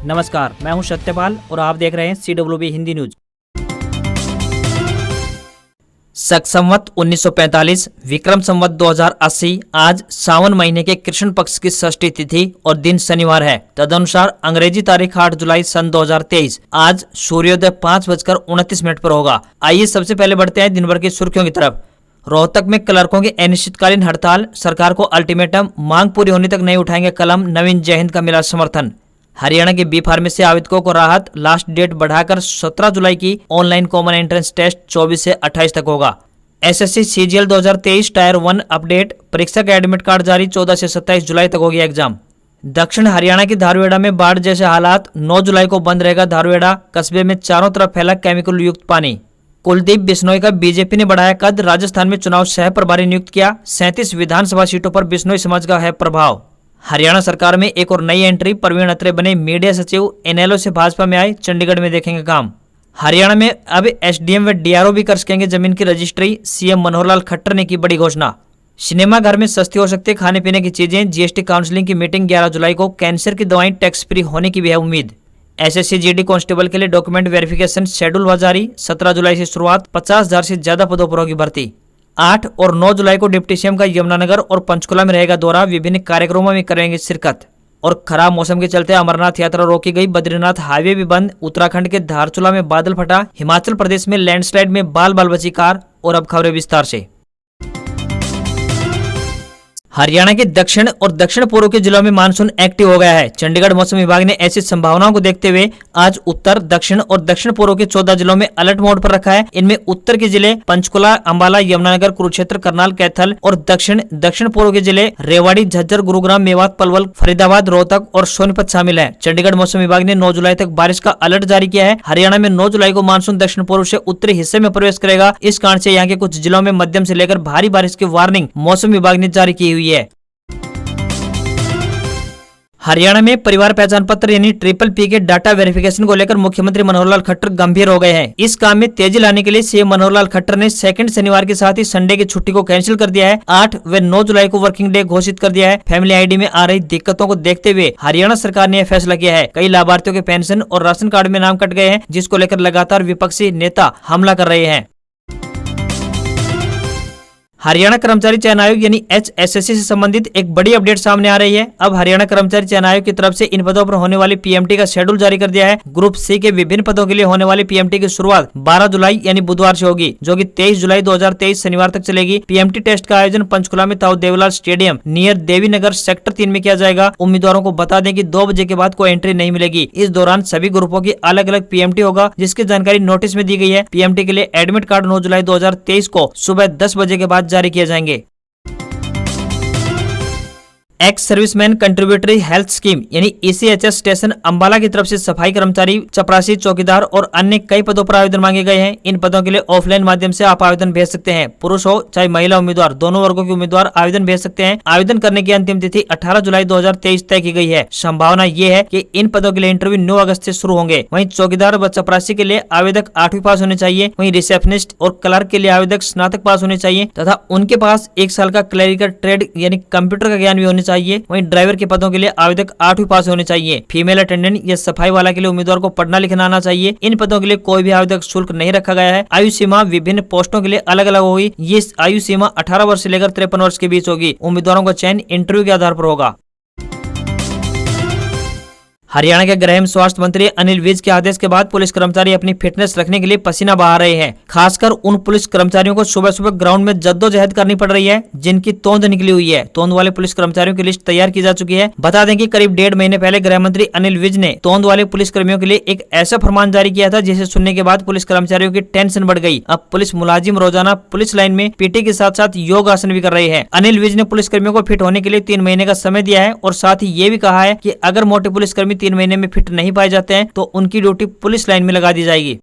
नमस्कार, मैं हूं सत्यपाल और आप देख रहे हैं CWB हिंदी न्यूज। शक संवत 1945 विक्रम संवत 2080 आज सावन महीने के कृष्ण पक्ष की षष्ठी तिथि और दिन शनिवार है। तदनुसार अंग्रेजी तारीख 8 जुलाई सन 2023 आज सूर्योदय 5:29 पर होगा। आइए सबसे पहले बढ़ते हैं दिन भर की सुर्खियों की तरफ। रोहतक में क्लर्कों की अनिश्चितकालीन हड़ताल, सरकार को अल्टीमेटम, मांग पूरी होने तक नहीं उठाएंगे कलम, नवीन जय हिंद का मिला समर्थन। हरियाणा के बी फार्मेसी आवेदकों को राहत, लास्ट डेट बढ़ाकर 17 जुलाई की। ऑनलाइन कॉमन एंट्रेंस टेस्ट 24 से 28 तक होगा। एसएससी सीजीएल 2023 टायर 1 अपडेट, परीक्षा का एडमिट कार्ड जारी, 14 से 27 जुलाई तक होगी एग्जाम। दक्षिण हरियाणा की धारुएड़ा में बाढ़ जैसे हालात, 9 जुलाई को बंद रहेगा धारुएड़ा, कस्बे में चारों तरफ फैला केमिकल युक्त पानी। कुलदीप बिश्नोई का बीजेपी ने बढ़ाया कद, राजस्थान में चुनाव सह प्रभारी नियुक्त किया। 37 विधानसभा सीटों पर बिश्नोई समाज का है प्रभाव। हरियाणा सरकार में एक और नई एंट्री, प्रवीण अत्रे बने मीडिया सचिव, इनेलो से भाजपा में आए, चंडीगढ़ में देखेंगे काम। हरियाणा में अब एसडीएम व डीआरओ भी कर सकेंगे जमीन की रजिस्ट्री, सीएम मनोहर लाल खट्टर ने की बड़ी घोषणा। सिनेमा घर में सस्ती हो सकती है खाने पीने की चीजें, जीएसटी काउंसिलिंग की मीटिंग 11 जुलाई को। कैंसर की दवाएं टैक्स फ्री होने की भी है उम्मीद। एसएससी जीडी कांस्टेबल के लिए डॉक्यूमेंट वेरिफिकेशन शेड्यूल हुआ जारी, 17 जुलाई से शुरुआत, 50,000 से ज्यादा पदों पर होगी भर्ती। 8 और 9 जुलाई को डिप्टी सीएम का यमुनानगर और पंचकुला में रहेगा दौरा, विभिन्न कार्यक्रमों में करेंगे शिरकत। और खराब मौसम के चलते अमरनाथ यात्रा रोकी गई, बद्रीनाथ हाईवे भी बंद। उत्तराखंड के धारचूला में बादल फटा, हिमाचल प्रदेश में लैंडस्लाइड में बाल बाल बची कार। और अब खबरें विस्तार से। हरियाणा के दक्षिण और दक्षिण पूर्व के जिलों में मानसून एक्टिव हो गया है। चंडीगढ़ मौसम विभाग ने ऐसी संभावनाओं को देखते हुए आज उत्तर, दक्षिण और दक्षिण पूर्व के 14 जिलों में अलर्ट मोड पर रखा है। इनमें उत्तर के जिले पंचकुला, अंबाला, यमुनानगर, कुरुक्षेत्र, करनाल, कैथल और दक्षिण पूर्व के जिले रेवाड़ी, झज्जर, गुरुग्राम, मेवात, पलवल, फरीदाबाद, रोहतक और सोनीपत शामिल है। चंडीगढ़ मौसम विभाग ने 9 जुलाई तक बारिश का अलर्ट जारी किया है। हरियाणा में 9 जुलाई को मानसून दक्षिण पूर्व से उत्तरी हिस्से में प्रवेश करेगा। इस कारण से यहाँ के कुछ जिलों में मध्यम से लेकर भारी बारिश की वार्निंग मौसम विभाग ने जारी की हुई है। हरियाणा में परिवार पहचान पत्र यानी PPP के डाटा वेरिफिकेशन को लेकर मुख्यमंत्री मनोहर लाल खट्टर गंभीर हो गए हैं। इस काम में तेजी लाने के लिए सीएम मनोहर लाल खट्टर ने सेकंड शनिवार के साथ ही संडे की छुट्टी को कैंसिल कर दिया है। 8 व 9 जुलाई को वर्किंग डे घोषित कर दिया है। फैमिली आईडी में आ रही दिक्कतों को देखते हुए हरियाणा सरकार ने यह फैसला किया है। कई लाभार्थियों के पेंशन और राशन कार्ड में नाम कट गए हैं, जिसको लेकर लगातार विपक्षी नेता हमला कर रहे हैं। हरियाणा कर्मचारी चयन आयोग यानी HSSC से संबंधित एक बड़ी अपडेट सामने आ रही है। अब हरियाणा कर्मचारी चयन आयोग की तरफ से इन पदों पर होने वाली PMT का शेड्यूल जारी कर दिया है। ग्रुप C के विभिन्न पदों के लिए होने वाली PMT की शुरुआत 12 जुलाई यानी बुधवार से होगी, जो कि 23 जुलाई 2023 शनिवार तक चलेगी। PMT टेस्ट का आयोजन पंचकुला में ताऊ देवलाल स्टेडियम नियर देवी नगर सेक्टर 3 में किया जाएगा। उम्मीदवारों को बता दें कि 2 बजे के बाद कोई एंट्री नहीं मिलेगी। इस दौरान सभी ग्रुपों की अलग अलग PMT होगा, जिसकी जानकारी नोटिस में दी गई है। PMT के लिए एडमिट कार्ड 9 जुलाई 2023 को सुबह 10 बजे के बाद जारी किए जाएंगे। Ex serviceman contributory health scheme यानी ECHS स्टेशन अंबाला की तरफ से सफाई कर्मचारी, चपरासी, चौकीदार और अन्य कई पदों पर आवेदन मांगे गए हैं। इन पदों के लिए ऑफलाइन माध्यम से आप आवेदन भेज सकते हैं। पुरुष हो चाहे महिला उम्मीदवार, दोनों वर्गों के उम्मीदवार आवेदन भेज सकते हैं। आवेदन करने की अंतिम तिथि 18 जुलाई 2023 तय की गई है। संभावना ये है कि इन पदों के लिए इंटरव्यू 9 अगस्त से शुरू होंगे। वहीं चौकीदार व चपरासी के लिए आवेदक 8वीं पास होने चाहिए। वहीं रिसेप्शनिस्ट और क्लर्क के लिए आवेदक स्नातक पास होने चाहिए तथा उनके पास 1 साल का क्लरिकल ट्रेड यानी कंप्यूटर का ज्ञान भी होने चाहिए। वहीं ड्राइवर के पदों के लिए आवेदक 8वीं पास होने चाहिए। फीमेल अटेंडेंट या सफाई वाला के लिए उम्मीदवार को पढ़ना लिखना आना चाहिए। इन पदों के लिए कोई भी आवेदक शुल्क नहीं रखा गया है। आयु सीमा विभिन्न पोस्टों के लिए अलग अलग होगी। ये आयु सीमा 18 वर्ष से लेकर 53 वर्ष के बीच होगी। उम्मीदवारों का चयन इंटरव्यू के आधार पर होगा। हरियाणा के गृह एवं स्वास्थ्य मंत्री अनिल विज के आदेश के बाद पुलिस कर्मचारी अपनी फिटनेस रखने के लिए पसीना बहा रहे हैं। खासकर उन पुलिस कर्मचारियों को सुबह सुबह ग्राउंड में जद्दोजहद करनी पड़ रही है, जिनकी तोंद निकली हुई है। तोंद वाले पुलिस कर्मचारियों की लिस्ट तैयार की जा चुकी है। बता दें कि करीब 1.5 महीने पहले गृह मंत्री अनिल विज ने तोंद वाले पुलिस कर्मियों के लिए एक ऐसा फरमान जारी किया था, जिसे सुनने के बाद पुलिस कर्मचारियों की टेंशन बढ़ गई। अब पुलिस मुलाजिम रोजाना पुलिस लाइन में PT के साथ साथ योग आसन भी कर रहे हैं। अनिल विज ने पुलिस कर्मियों को फिट होने के लिए 3 महीने का समय दिया है और साथ ही ये भी कहा है कि अगर मोटे पुलिसकर्मी 3 महीने में फिट नहीं पाए जाते हैं तो उनकी ड्यूटी पुलिस लाइन में लगा दी जाएगी।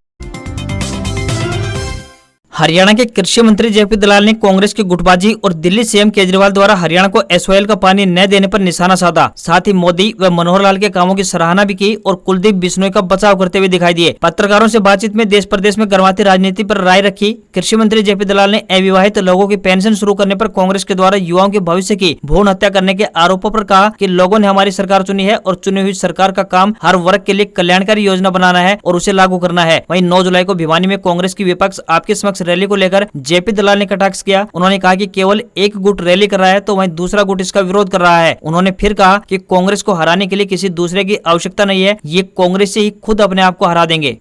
हरियाणा के कृषि मंत्री जेपी दलाल ने कांग्रेस की गुटबाजी और दिल्ली सीएम केजरीवाल द्वारा हरियाणा को एसवाईएल का पानी न देने पर निशाना साधा। साथ ही मोदी व मनोहर लाल के कामों की सराहना भी की और कुलदीप बिश्नोई का बचाव करते हुए दिखाई दिए। पत्रकारों से बातचीत में देश प्रदेश में गर्माती राजनीति पर राय रखी। कृषि मंत्री जेपी दलाल ने अविवाहित लोगों की पेंशन शुरू करने पर कांग्रेस के द्वारा युवाओं के भविष्य की भ्रूण हत्या करने के आरोपों पर कहा कि लोगों ने हमारी सरकार चुनी है और चुनी हुई सरकार का काम हर वर्ग के लिए कल्याणकारी योजना बनाना है और उसे लागू करना है। वहीं 9 जुलाई को भिवानी में कांग्रेस की विपक्ष आपके समक्ष रैली को लेकर जेपी दलाल ने कटाक्ष किया। उन्होंने कहा कि केवल एक गुट रैली कर रहा है तो वहीं दूसरा गुट इसका विरोध कर रहा है। उन्होंने फिर कहा कि कांग्रेस को हराने के लिए किसी दूसरे की आवश्यकता नहीं है, ये कांग्रेस से ही खुद अपने आप को हरा देंगे।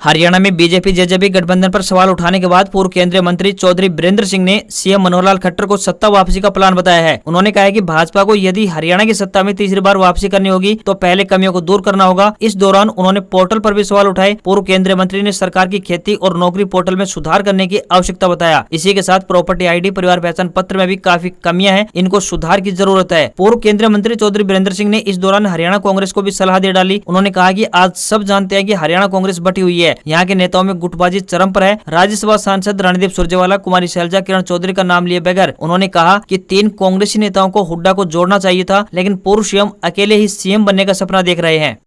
हरियाणा में बीजेपी जेजेपी गठबंधन पर सवाल उठाने के बाद पूर्व केंद्रीय मंत्री चौधरी बीरेंद्र सिंह ने सीएम मनोहर लाल खट्टर को सत्ता वापसी का प्लान बताया है। उन्होंने कहा है कि भाजपा को यदि हरियाणा की सत्ता में तीसरी बार वापसी करनी होगी तो पहले कमियों को दूर करना होगा। इस दौरान उन्होंने पोर्टल पर भी सवाल उठाए। पूर्व केंद्रीय मंत्री ने सरकार की खेती और नौकरी पोर्टल में सुधार करने की आवश्यकता बताया। इसी के साथ प्रॉपर्टी ID, परिवार पहचान पत्र में भी काफी कमियां हैं, इनको सुधार की जरूरत है। पूर्व केंद्रीय मंत्री चौधरी बीरेंद्र सिंह ने इस दौरान हरियाणा कांग्रेस को भी सलाह दे डाली। उन्होंने कहा कि आज सब जानते हैं कि हरियाणा कांग्रेस बटी हुई है, यहाँ के नेताओं गुटबाजी चरम पर है। राज्यसभा सांसद रणदीप सुरजेवाला, कुमारी शैलजा, किरण चौधरी का नाम लिए बगैर उन्होंने कहा कि 3 कांग्रेसी नेताओं को हुड्डा को जोड़ना चाहिए था, लेकिन पूर्व सीएम अकेले ही सीएम बनने का सपना देख रहे हैं।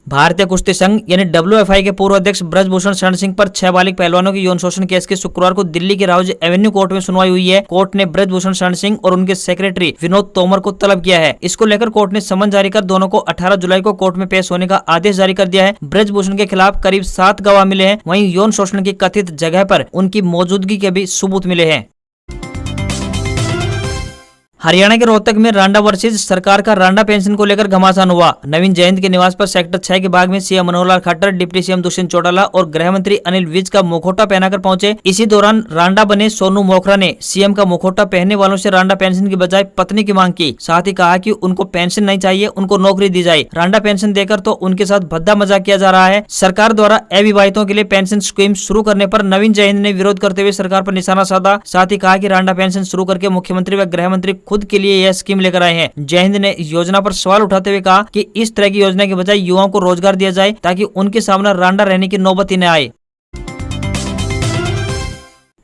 भारतीय कुश्ती संघ यानी WFI के पूर्व अध्यक्ष ब्रजभूषण शरण सिंह पर 6 बालिग पहलवानों की यौन शोषण केस की शुक्रवार को दिल्ली के राउज एवेन्यू कोर्ट में सुनवाई हुई है। कोर्ट ने ब्रजभूषण शरण सिंह और उनके सेक्रेटरी विनोद तोमर को तलब किया है। इसको लेकर कोर्ट ने समन जारी कर दोनों को 18 जुलाई को कोर्ट में पेश होने का आदेश जारी कर दिया है। ब्रजभूषण के खिलाफ करीब 7 गवाह मिले हैं। वहीं यौन शोषण की कथित जगह पर उनकी मौजूदगी के भी सबूत मिले हैं। हरियाणा के रोहतक में रांडा वर्सेज सरकार का रांडा पेंशन को लेकर घमासान हुआ। नवीन जयंत के निवास पर सेक्टर 6 के बाग में CM Manohar Lal Khattar, deputy CM Dushyant Chautala और गृह मंत्री अनिल विज का मुखौटा पहनाकर पहुंचे। इसी दौरान रांडा बने सोनू मोखरा ने सीएम का मुखौटा पहनने वालों से रांडा पेंशन की बजाय पत्नी की मांग की। साथ ही कहा कि उनको पेंशन नहीं चाहिए, उनको नौकरी दी जाए। रांडा पेंशन देकर तो उनके साथ भद्दा मजाक किया जा रहा है। सरकार द्वारा अविवाहितों के लिए पेंशन स्कीम शुरू करने पर नवीन जयंत ने विरोध करते हुए सरकार पर निशाना साधा। साथ ही कहा कि रांडा पेंशन शुरू करके मुख्यमंत्री व गृह मंत्री खुद के लिए यह लेकर आए हैं। जय हिंद ने योजना पर सवाल उठाते हुए कहा कि इस तरह की योजना के बजाय युवाओं को रोजगार दिया जाए ताकि उनके सामने रांडा रहने की नौबत ही न आए।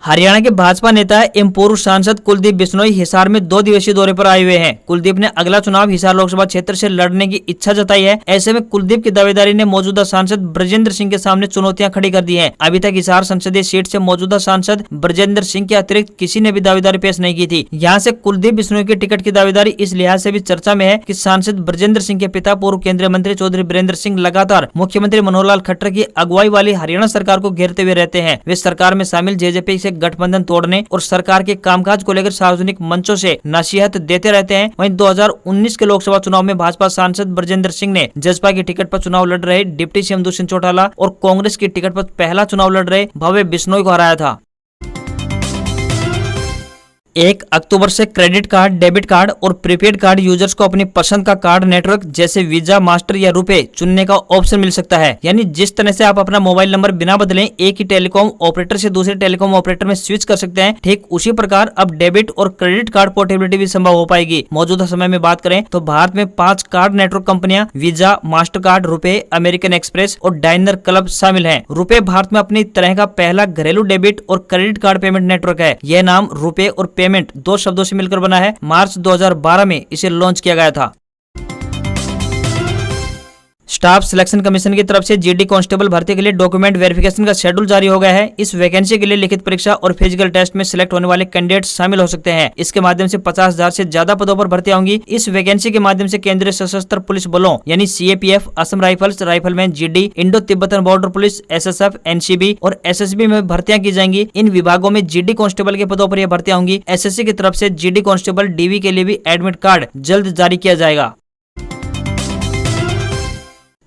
हरियाणा के भाजपा नेता एवं पूर्व सांसद कुलदीप बिश्नोई हिसार में 2 दिवसीय दौरे पर आए हुए हैं। कुलदीप ने अगला चुनाव हिसार लोकसभा क्षेत्र से लड़ने की इच्छा जताई है। ऐसे में कुलदीप की दावेदारी ने मौजूदा सांसद ब्रजेंद्र सिंह के सामने चुनौतियां खड़ी कर दी हैं। अभी तक हिसार संसदीय सीट से मौजूदा सांसद ब्रजेंद्र सिंह के अतिरिक्त किसी ने भी दावेदारी पेश नहीं की थी। यहाँ से कुलदीप बिश्नोई की टिकट की दावेदारी इस लिहाज से भी चर्चा में है कि सांसद ब्रजेंद्र सिंह के पिता पूर्व केंद्रीय मंत्री चौधरी बीरेंद्र सिंह लगातार मुख्यमंत्री मनोहर लाल खट्टर की अगुवाई वाली हरियाणा सरकार को घेरते हुए रहते हैं। वे सरकार में शामिल जेजेपी से गठबंधन तोड़ने और सरकार के कामकाज को लेकर सार्वजनिक मंचों से नसीहत देते रहते हैं। वहीं 2019 के लोकसभा चुनाव में भाजपा सांसद ब्रजेंद्र सिंह ने जसपा की टिकट पर चुनाव लड़ रहे डिप्टी सीएम दुष्यंत चौटाला और कांग्रेस की टिकट पर पहला चुनाव लड़ रहे भव्य बिश्नोई को हराया था। 1 अक्टूबर से क्रेडिट कार्ड, डेबिट कार्ड और प्रीपेड कार्ड यूजर्स को अपनी पसंद का कार्ड नेटवर्क जैसे वीजा, मास्टर या रुपए चुनने का ऑप्शन मिल सकता है। यानी जिस तरह से आप अपना मोबाइल नंबर बिना बदले एक ही टेलीकॉम ऑपरेटर से दूसरे टेलीकॉम ऑपरेटर में स्विच कर सकते हैं, ठीक उसी प्रकार अब डेबिट और क्रेडिट कार्ड पोर्टेबिलिटी भी संभव हो पाएगी। मौजूदा समय में बात करें तो भारत में 5 कार्ड नेटवर्क कंपनियां वीजा, मास्टर कार्ड, रुपए, अमेरिकन एक्सप्रेस और डायनर क्लब शामिल है। रुपए भारत में अपनी तरह का पहला घरेलू डेबिट और क्रेडिट कार्ड पेमेंट नेटवर्क है। यह नाम रुपए और पेमेंट 2 शब्दों से मिलकर बना है। मार्च 2012 में इसे लॉन्च किया गया था। स्टाफ सिलेक्शन कमीशन की तरफ से जीडी कांस्टेबल भर्ती के लिए डॉक्यूमेंट वेरिफिकेशन का शेड्यूल जारी हो गया है। इस वैकेंसी के लिए लिखित परीक्षा और फिजिकल टेस्ट में सिलेक्ट होने वाले कैंडिडेट शामिल हो सकते हैं। इसके माध्यम से 50,000 से ज्यादा पदों पर भर्ती होंगी। इस वैकेंसी के माध्यम से केंद्रीय सशस्त्र पुलिस बलों यानी CAPF, Assam rifles, rifleman, GD, Indo Tibetan border police, SSF, NCB और SSB में भर्तियां की जाएंगी। इन विभागों में GD कांस्टेबल के पदों पर यह भर्तियां होंगी। SSC की तरफ से GD कांस्टेबल DV के लिए भी एडमिट कार्ड जल्द जारी किया जाएगा।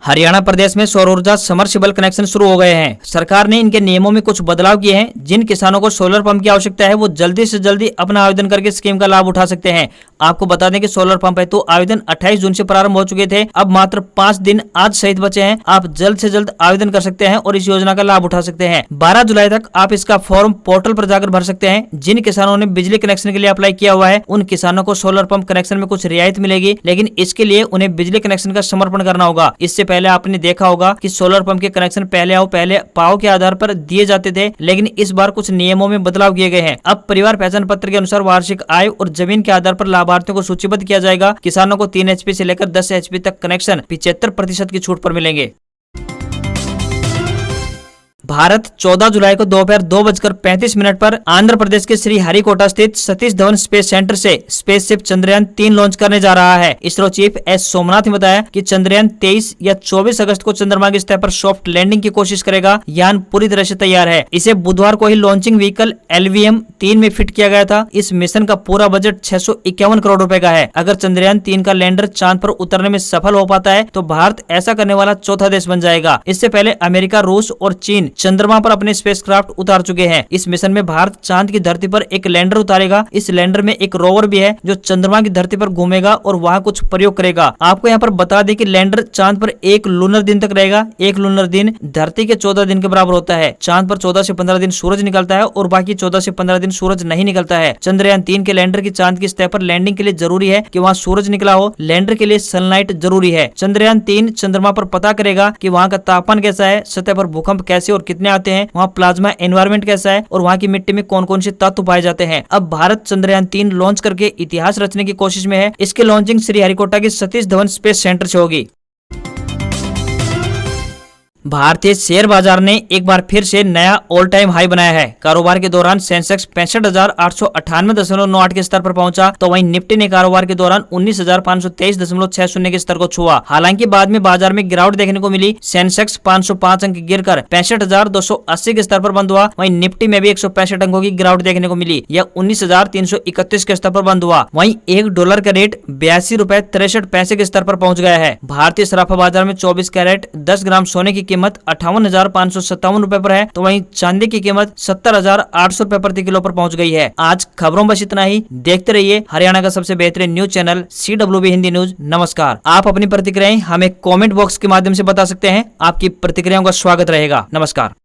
हरियाणा प्रदेश में सौर ऊर्जा समरसिबल कनेक्शन शुरू हो गए हैं। सरकार ने इनके नियमों में कुछ बदलाव किए हैं। जिन किसानों को सोलर पंप की आवश्यकता है वो जल्दी से जल्दी अपना आवेदन करके स्कीम का लाभ उठा सकते हैं। आपको बता दें कि सोलर पंप है तो आवेदन 28 जून से प्रारंभ हो चुके थे। अब मात्र 5 दिन आज सहित बचे हैं। आप जल्द से जल्द आवेदन कर सकते हैं और इस योजना का लाभ उठा सकते हैं। 12 जुलाई तक आप इसका फॉर्म पोर्टल पर जाकर भर सकते हैं। जिन किसानों ने बिजली कनेक्शन के लिए अप्लाई किया हुआ है उन किसानों को सोलर पंप कनेक्शन में कुछ रियायत मिलेगी, लेकिन इसके लिए उन्हें बिजली कनेक्शन का समर्पण करना होगा। इससे पहले आपने देखा होगा कि सोलर पंप के कनेक्शन पहले आओ पहले पाओ के आधार पर दिए जाते थे, लेकिन इस बार कुछ नियमों में बदलाव किए गए हैं। अब परिवार पहचान पत्र के अनुसार वार्षिक आय और जमीन के आधार पर लाभार्थियों को सूचीबद्ध किया जाएगा। किसानों को 3 HP से लेकर 10 HP तक कनेक्शन 75% की छूट पर मिलेंगे। भारत 14 जुलाई को दोपहर 2:35 पर आंध्र प्रदेश के श्रीहरिकोटा स्थित सतीश धवन स्पेस सेंटर से स्पेसशिप चंद्रयान 3 लॉन्च करने जा रहा है। इसरो चीफ एस सोमनाथ ने बताया कि चंद्रयान 23 या 24 अगस्त को चंद्रमा की सतह पर सॉफ्ट लैंडिंग की कोशिश करेगा। यान पूरी तरह से तैयार है। इसे बुधवार को ही लॉन्चिंग व्हीकल LVM-3 में फिट किया गया था। इस मिशन का पूरा बजट 651 करोड़ रुपए का है। अगर चंद्रयान 3 का लैंडर चांद पर उतरने में सफल हो पाता है तो भारत ऐसा करने वाला चौथा देश बन जाएगा। इससे पहले अमेरिका, रूस और चीन चंद्रमा पर अपने स्पेसक्राफ्ट उतार चुके हैं। इस मिशन में भारत चांद की धरती पर एक लैंडर उतारेगा। इस लैंडर में एक रोवर भी है जो चंद्रमा की धरती पर घूमेगा और वहां कुछ प्रयोग करेगा। आपको यहाँ पर बता दें कि लैंडर चांद पर 1 लूनर दिन तक रहेगा। 1 लूनर दिन धरती के 14 दिन के बराबर होता है। चांद पर 14 से 15 दिन सूरज निकलता है और बाकी 14 से 15 दिन सूरज नहीं निकलता है। चंद्रयान 3 के लैंडर की चांद की सतह पर लैंडिंग के लिए जरूरी है कि वहाँ सूरज निकला हो। लैंडर के लिए सनलाइट जरूरी है। चंद्रयान 3 चंद्रमा पर पता करेगा कि वहाँ का तापमान कैसा है, सतह पर भूकंप कैसे और कितने आते हैं, वहाँ प्लाज्मा एनवायरनमेंट कैसा है और वहाँ की मिट्टी में कौन कौन से तत्व पाए जाते हैं। अब भारत चंद्रयान 3 लॉन्च करके इतिहास रचने की कोशिश में है। इसकी लॉन्चिंग श्रीहरिकोटा के सतीश धवन स्पेस सेंटर से होगी। भारतीय शेयर बाजार ने एक बार फिर से नया ऑल टाइम हाई बनाया है। कारोबार के दौरान सेंसेक्स 65,898.98 के स्तर पर पहुंचा, तो वहीं निफ्टी ने कारोबार के दौरान 19,523.60 के स्तर को छुआ। हालांकि बाद में बाजार में गिरावट देखने को मिली। सेंसेक्स 505 अंक गिरकर 65,280 के स्तर पर बंद हुआ। वहीं निफ्टी में भी 165 अंकों की गिरावट देखने को मिली। यह 19,331 के स्तर पर बंद हुआ। वहीं $1 का रेट 82.63 रुपए के स्तर पर पहुंच गया है। भारतीय सराफा बाजार में 24 कैरेट 10 ग्राम सोने की कीमत 58,557 रुपए पर है, तो वहीं चांदी की कीमत 70,800 रुपए प्रति किलो पर पहुंच गई है। आज खबरों बस इतना ही। देखते रहिए हरियाणा का सबसे बेहतरीन news channel CWB Hindi news. नमस्कार। आप अपनी प्रतिक्रियाएं हमें कमेंट बॉक्स के माध्यम से बता सकते हैं। आपकी प्रतिक्रियाओं का स्वागत रहेगा। नमस्कार।